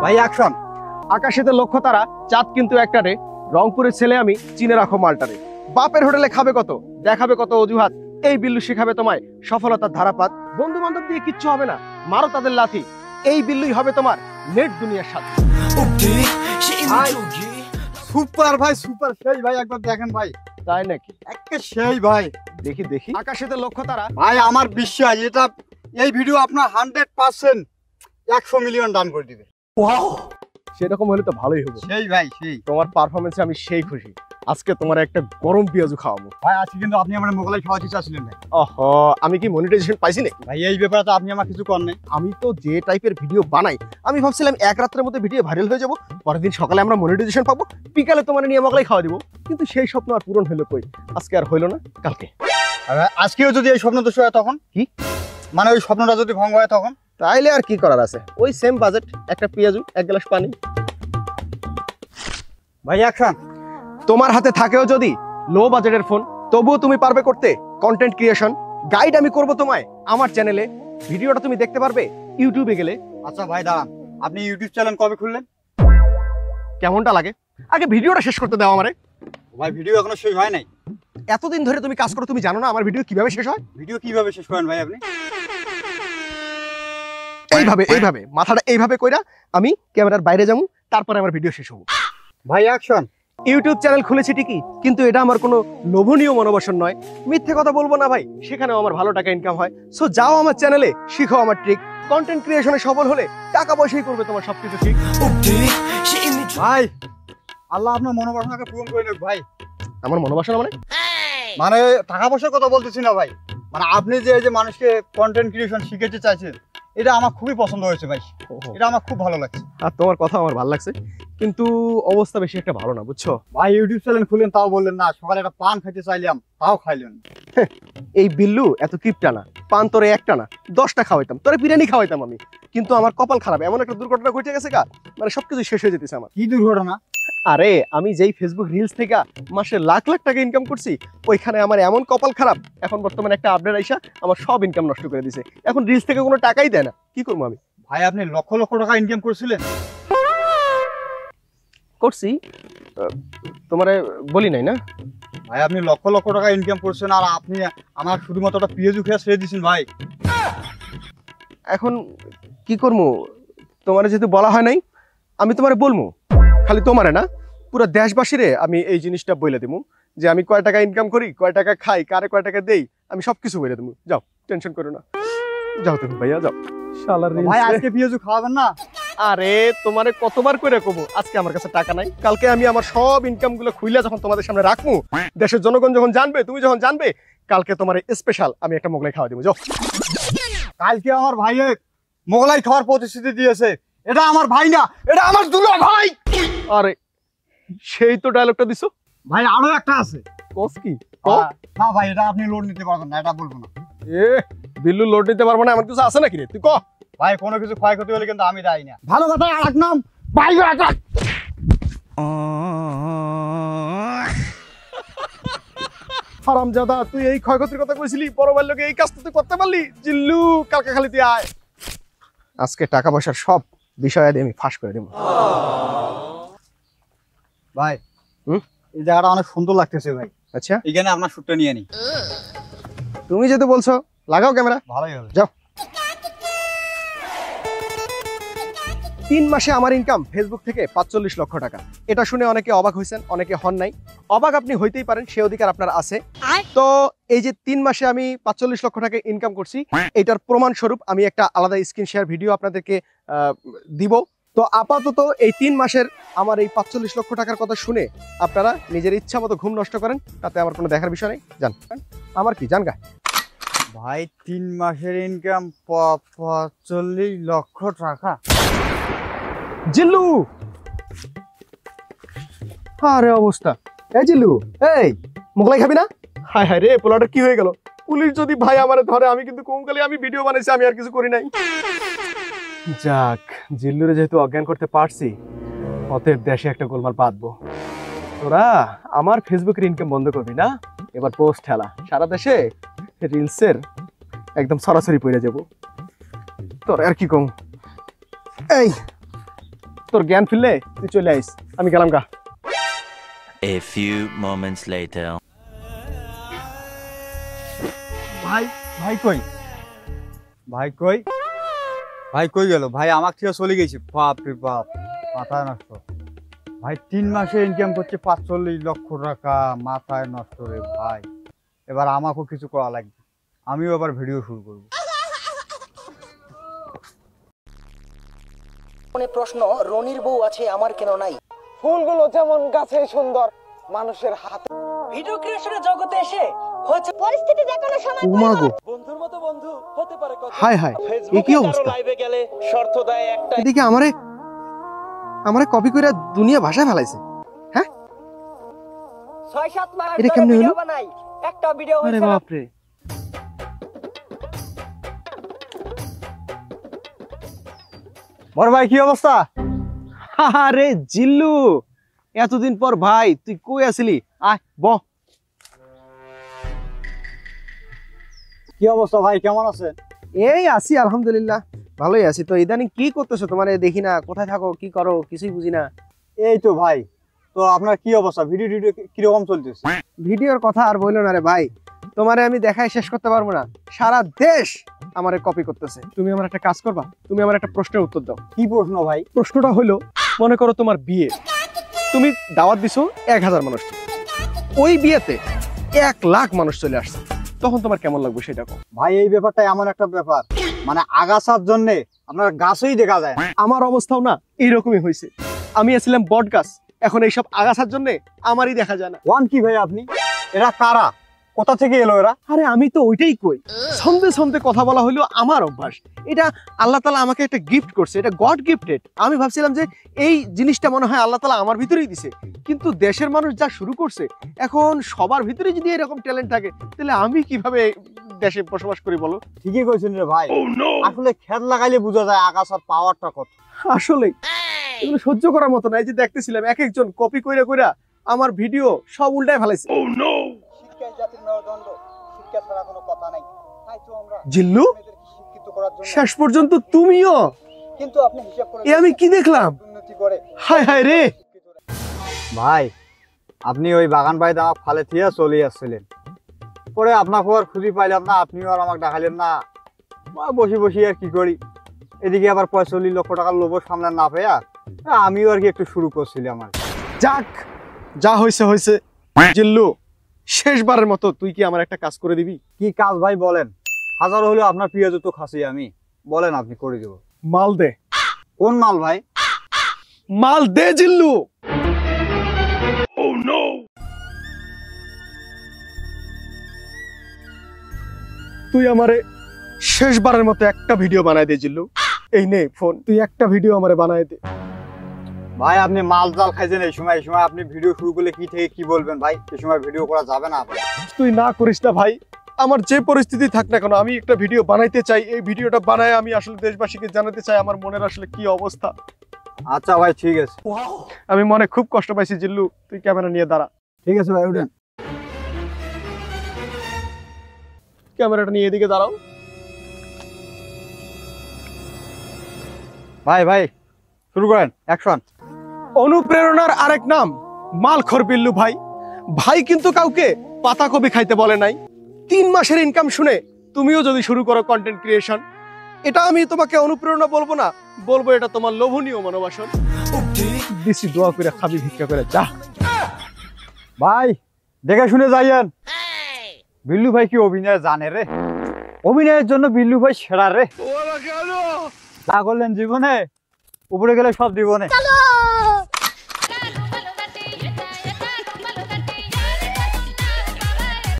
ভাই অ্যাকশন। আকাশেতে লক্ষ্য তারা, চাঁদ কিন্তু একটারে, রংপুরের ছেলে আমি, চিনে রাখো মালটারে। বাপের হোটেলে খাবে কত, দেখাবে কত অজুহাত, এই বিল্লু শিখাবে তোমায় সফলতার ধারাপাত। বন্ধু বান্ধব দিয়ে কিচ্ছু হবে না, মারো তাদের লাথি, এই বিল্লুই হবে তোমার নেট দুনিয়ার সাথে। সুপার ভাই, সুপার সেই ভাই, একবার দেখেন ভাই। তাই নাকি? একে সেই ভাই। দেখি দেখি। আকাশেতে লক্ষ্য তারা ভাই আমার বিশ্বাস এটা, এই ভিডিও আপনার 100% 100 মিলিয়ন ডান করে দিবে। সেরকম হলে তো ভালোই হবে। সেই ভাই সেই। তোমার পারফরমেন্সে আমি সেই খুশি। আজকে তোমার একটা গরম পেঁয়াজু খাওয়াবো ভাই। আজকে কিন্তু আপনি আমার মোগলাই খাওয়াতে চাচ্ছিলেন ভাই। ওহো, আমি কি মনিটাইজেশন পাইছি নাকি ভাই? এই ব্যাপারে তো আপনি আমার কিছু করেন নাই। আমি তো যে টাইপের ভিডিও বানাই, আমি ভাবছিলাম এক রাতের মধ্যে ভিডিও ভাইরাল হয়ে যাবো, পরের দিন সকালে আমরা মনিটাইজেশন পাবো, বিকালে তোমার নিয়ে মোগলাই খাওয়া দিব। কিন্তু সেই স্বপ্ন আর পূরণ হলো কই? আজকে আর হইলো না, কালকে। আজকেও যদি এই স্বপ্ন দোষ হয় তখন কি মানে? ওই স্বপ্নটা যদি ভঙ্গ হয় তখন? তাইলে আর কি করার আছে, ওই সেম বাজেট, একটা পেঁয়াজু, এক গ্লাস পানি। ভাই অ্যাকশন। তোমার হাতে থাকেও যদি লো বাজেটের ফোন, তবুও তুমি পারবে করতে কন্টেন্ট ক্রিয়েশন। গাইড আমি করব তোমায় আমার চ্যানেলে, ভিডিওটা তুমি দেখতে পারবে ইউটিউবে গেলে। আচ্ছা ভাই দাঁড়ান, আপনি ইউটিউব চ্যানেল কবে খুললেন? কেমনটা লাগে আগে ভিডিওটা শেষ করতে দাও আমারে। ভাই ভিডিও এখনো শেষ হয় নাই। এতদিন ধরে তুমি কাজ করো, তুমি জানো না আমার ভিডিও কিভাবে শেষ হয়? ভিডিও কিভাবে শেষ করেন ভাই আপনি? এইভাবে এইভাবে মাথাটা এইভাবে কইরা আমি ক্যামেরার বাইরে যাবো, তারপরে আমার ভিডিও শেষ হবো। ভাই অ্যাকশন। ইউটিউব চ্যানেল খুলেছি ঠিকই, কিন্তু এটা আমার কোনো লোভনীয় মনোবাসন নয়। মিথ্যে কথা বলবো না ভাই, সেখানেও আমার ভালো টাকা ইনকাম হয়। সো যাও আমার চ্যানেলে, শিখো আমার ট্রিক। কন্টেন্ট ক্রিয়েশনে সফল হলে টাকা পয়সাই করবে তোমার সবকিছু ঠিক। ভাই আল্লাহ আপনার মনোবাসনাকে পূরণ করে দেখ ভাই। আমার মনোবাসনা মানে? মানে টাকা পয়সার কথা বলতেছি না ভাই, মানে আপনি যে এই যে মানুষকে কন্টেন্ট ক্রিয়েশন শিখাতে চাইছেন, এটা আমার খুবই পছন্দ হয়েছে ভাই। এটা আমার খুব ভালো লাগছে। আর তোমার কথা আমার ভালো লাগছে, কিন্তু অবস্থা বেশি একটা ভালো না, বুঝছো ভাই? ইউটিউব চ্যানেল খুলেন তাও বললেন না, সকালে একটা পান খাইতে চাইলাম তাও খাইলেন। এই বিল্লু এত কিপটা না, পান তোরে একটা না 10টা খাওয়াইতাম, তোরে বিরিয়ানি খাওয়াইতাম আমি। কিন্তু আমার কপাল খারাপ, এমন একটা দুর্ঘটনা ঘটে গেছে গা, মানে সবকিছু শেষ হয়ে যেতেছে আমার। কি দুর্ঘটনা? আরে আমি যেই ফেসবুক রিলস থেকে মাসে লাখ লাখ টাকা ইনকাম করছি, ওইখানে আমার এমন কপাল খারাপ, এখন বর্তমানে একটা আপডেট আইসা আমার সব ইনকাম নষ্ট করে দিছে। এখন রিলস থেকে কোনো টাকাই দেয় না, কি করবো আমি? ভাই আপনি লক্ষ লক্ষ টাকা ইনকাম করছিলেন? করছি, তোমারে বলি নাই না? ভাই আপনি লক্ষ লক্ষ টাকা ইনকাম করছেন, আর আপনি আমার শুধুমাত্র একটা পেঁয়াজু খেয়ে ছেড়ে দিয়েছেন ভাই। এখন কি করবো, তোমার যেহেতু বলা হয় নাই, আমি তোমারে বলবো। খালি তোমারে না, পুরো দেশবাসীরে আমি এই জিনিসটা বলে দেবো, যে আমি কয় টাকা ইনকাম করি, কয় টাকা খাই, কারে কয় টাকা দেই, আমি সবকিছু বলে দেবো। যাও, টেনশন করো না, যাও তুমি ভাইয়া যাও। শালার ভাই আজকে পেঁয়াজু খাওয়াবেন না? আরে তোমারে কতবার করে কব, আজকে আমার কাছে টাকা নাই, কালকে আমি আমার সব ইনকাম গুলো খুইলা যখন তোমাদের সামনে রাখবো, দেশের জনগণ যখন জানবে, তুমি যখন জানবে, কালকে তোমার স্পেশাল আমি একটা মোগলাই খাওয়া দেবো। যাও। কালকে আমার ভাই মোগলাই খাওয়ার প্রতিশ্রুতি দিয়েছে, এটা আমার ভাই না, এটা আমার দুলা ভাই। আরে সেই তো ডায়লগটা দিছো ভাই। আরো একটা আছে। কস কি? না ভাই এটা আপনি লোড নিতে পারবেন না, এটা বলবো না। এ বিল্লু লোড নিতে পারবো না, আমার কিছু আছে নাকি রে? তুই ক ভাই, কোনো কিছু ক্ষয়ক্ষতি হলে কিন্তু আমি দায়ী না। ভালো কথা, আর এক নাম ভাই অ্যাটাক। হারামজাদা, তুই এই ক্ষয়ক্ষতির কথা কইছিলি, বড় ভাইয়ের লোকে এই কাজটা তুই করতে পারলি? জিল্লু কালকে খালি তুই আয়, আজকে টাকা পয়সার সব বিষয় আমি ফাঁস করে দেবো। ভাই এই জায়গাটা অনেক সুন্দর লাগতেছে ভাই। আচ্ছা, এখানে আপনার শুটটা নিয়ে নি। তুমি যেহেতু বলছো, লাগাও ক্যামেরা। ভালোই হবে, যাও। 3 মাসে আমার ইনকাম ফেসবুক থেকে 45 লক্ষ টাকা। এটা শুনে অনেকে অবাক হয়েছেন, অনেকে হন নাই। অবাক আপনি হইতেই পারেন, সে অধিকার আপনার আছে। তো এই যে 3 মাসে আমি 45 লক্ষ টাকা ইনকাম করছি, এটার প্রমাণ স্বরূপ আমি একটা আলাদা স্ক্রিন শেয়ার ভিডিও আপনাদেরকে দিব। তো আপাতত এই 3 মাসের আমার এই 45 লক্ষ টাকার কথা শুনে আপনারা নিজের ইচ্ছা মতো ঘুম নষ্ট করেন, তাতে আমার কোনো দেখার বিষয় নেই। জান আমার কি জান গা ভাই 3 মাসের ইনকাম 45 লক্ষ টাকা। জিল্লু, আরে অবস্থা। এই জিল্লু, এই মোগলাই খাবি না? হায় হায় রে, পোলাটা কি হয়ে গেল? পুলিশ যদি ভাই আমারে ধরে, আমি কিন্তু কোনকালে আমি ভিডিও বানাইছি, আমি আর কিছু করি নাই। যাক, জিল্লুরে যেহেতু অজ্ঞান করতে পারছি, অতএব দেশে একটা গোলমাল বাঁধবো। তোরা আমার ফেসবুকের ইনকাম বন্ধ করবি না, এবার পোস্ট ঠেলা, সারা দেশে রিলসের একদম সরাসরি পড়ে যাব। তোর আর কি কম। এই তোর জ্ঞান ফিরলে তুই চলে আইস, আমি গেলাম গা। A few moments later. ভাই ভাই কই ভাই কই ভাই কই গেল ভাই? আমার থেকে চলে গেছি। বাপ রে বাপ, মাথায় নষ্ট ভাই। 3 মাসে ইনকাম করছে 45 লক্ষ টাকা, মাথায় নষ্ট রে ভাই। এবার আমাকেও কিছু করা লাগবে, আমিও আবার ভিডিও শুরু করবো। প্রশ্ন, রনির বউ আছে আমার কেন নাই? ফুলগুলো যেমন গাছে সুন্দর, মানুষের হাতে। ভিডিও ক্রিয়েশনের জগতে এসে হচ্ছে পরিস্থিতি দেখানো সময় উমাগো, বন্ধুর মতো বন্ধু হতে পারে কত। হায় হায়, এ কি অবস্থা? লাইভে গেলে শর্ত দেয় একটা, এদিকে আমারে আমারে কপি করে দুনিয়া ভাষায় ফেলাইছে। 6-7 মাস এটা ধরে কেমনে হলো? ভিডিও বানাই, একটা ভিডিও আরে হয়েছে না। বাপ রে। বড় ভাই কি অবস্থা? আরে জিল্লু, এতদিন পর ভাই, তুই কই আছিলি? আয় ব। কি অবস্থা ভাই, কেমন আছেন? এই আছি আলহামদুলিল্লাহ, ভালোই আছি। তো ইদানিং কি করতেছো? তোমারে দেখি না, কোথায় থাকো, কি করো, কিছুই বুঝি না। এই তো ভাই, তো আপনার কি অবস্থা? ভিডিও টিডিও কিরকম চলতেছে? ভিডিওর কথা আর বইলো না রে ভাই, তোমারে আমি দেখাই শেষ করতে পারবো না। সারা দেশ আমারে কপি করতেছে। তুমি আমার একটা কাজ করবা, তুমি আমার একটা প্রশ্নের উত্তর দাও। কি প্রশ্ন ভাই? প্রশ্নটা হলো, মনে করো তোমার বিয়ে, তুমি দাওয়াত দিছো 1000 মানুষকে, ওই বিয়েতে 1 লাখ মানুষ চলে আসছে, তখন তোমার কেমন লাগবে সেটা কও। ভাই এই ব্যাপারটা এমন একটা ব্যাপার, মানে আগাছার জন্য আপনার গাছই দেখা যায় না। আমার অবস্থাও না এইরকমই হয়েছে। আমি আছিলাম বট গাছ, এখন এইসব আগাছার জন্য আমারই দেখা যায় না। ওয়ান কি ভাই আপনি? এরা কারা, কোথা থেকে এলো এরা? আরে আমি তো ওইটাই কই, সন্ধে সন্ধে কথা বলা হলো আমার অভ্যাস। এটা আল্লাহ তাআলা আমাকে একটা গিফট করছে, এটা গড গিফটেড। আমি ভাবছিলাম যে এই জিনিসটা মনে হয় আল্লাহ তাআলা আমার ভিতরেই দিছে, কিন্তু দেশের মানুষ যা শুরু করছে, এখন সবার ভিতরে যদি এরকম ট্যালেন্ট থাকে, তাহলে আমি কিভাবে দেশে বসবাস করি বলো? ঠিকই কইছেন রে ভাই, আসলে খেত লাগাইলে বোঝা যায় আগাছার পাওয়ারটা কত। আসলে এগুলো সহ্য করার মতো না। এই যে দেখতেছিলাম এক একজন কপি কইরা কইরা আমার ভিডিও সব উল্টায় ফেলাইছে। শিক্ষাই জাতির মেরুদণ্ড, শিক্ষা ছাড়া কোনো কথা নাই। তাই তো আমরা জিল্লু, মেয়েদেরকে শিক্ষিত করার জন্য, শেষ পর্যন্ত তুমিও? কিন্তু আপনি হিসাব করে এ আমি কি দেখলাম? উন্নতি করে। হায় হায় রে। ভাই আপনি ওই বাগান বাড়িতে আমার ফালে থিয়া চলে আসছিলেন, পরে আপনাকে আর খুঁজে পাইলাম না, আপনিও আর আমাকে দেখালেন না। বসে বসে আর কি করি, এদিকে আবার 45 লক্ষ টাকার লোভ সামনে না পেয়া আমিও আর কি একটু শুরু করছিলাম আর কি। যাক, যা হয়েছে হয়েছে। জিল্লু, শেষবারের মতো তুই কি আমার একটা কাজ করে দিবি? কি কাজ ভাই বলেন? হাজার হলেও আপনার প্রিয় জুতো খাসি আমি, বলেন আপনি করে দেবো। মাল দে। কোন মাল ভাই? মাল দে জিল্লু। তুই আমারে শেষবারের মতো একটা ভিডিও বানাই দে জিল্লু। এই নে ফোন, তুই একটা ভিডিও আমারে বানাই দে। ভাই আপনি মাল জাল খাইছেন এই সময় আপনি ভিডিও শুরু করলে কি থেকে কি বলবেন ভাই? এই সময় ভিডিও করা যাবে না। তুই না করিস না ভাই, আমার যে পরিস্থিতি থাক না কেন, আমি একটা ভিডিও বানাইতে চাই। এই ভিডিওটা বানায় আমি আসলে দেশবাসীকে জানাতে চাই আমার মনের আসলে কি অবস্থা। আচ্ছা ভাই ঠিক আছে। আমি মনে খুব কষ্ট পাইছি জিল্লু, তুই ক্যামেরা নিয়ে দাঁড়া। ঠিক আছে ভাই, উঠেন। ক্যামেরাটা নিয়ে এদিকে দাঁড়াও। ভাই ভাই শুরু করেন, অ্যাকশন। অনুপ্রেরণার আরেক নাম মালখোর বিল্লু ভাই। ভাই কিন্তু কাউকে পাতাকপি খাইতে বলে নাই। 3 মাসের ইনকাম শুনে তুমিও যদি শুরু করো কন্টেন্ট ক্রিয়েশন, এটা আমি তোমাকে অনুপ্রেরণা বলবো না, বলবো এটা তোমার লোভনীয় মনোবাসন। দিছি দোয়া করে, খাবি ভিক্ষা করে, যা। ভাই দেখে শুনে যাইয়েন, বিল্লু ভাই কি অভিনয় জানে রে, অভিনয়ের জন্য বিল্লু ভাই সেরা রে। যা করলেন জীবনে, উপরে গেলে সব জীবনে।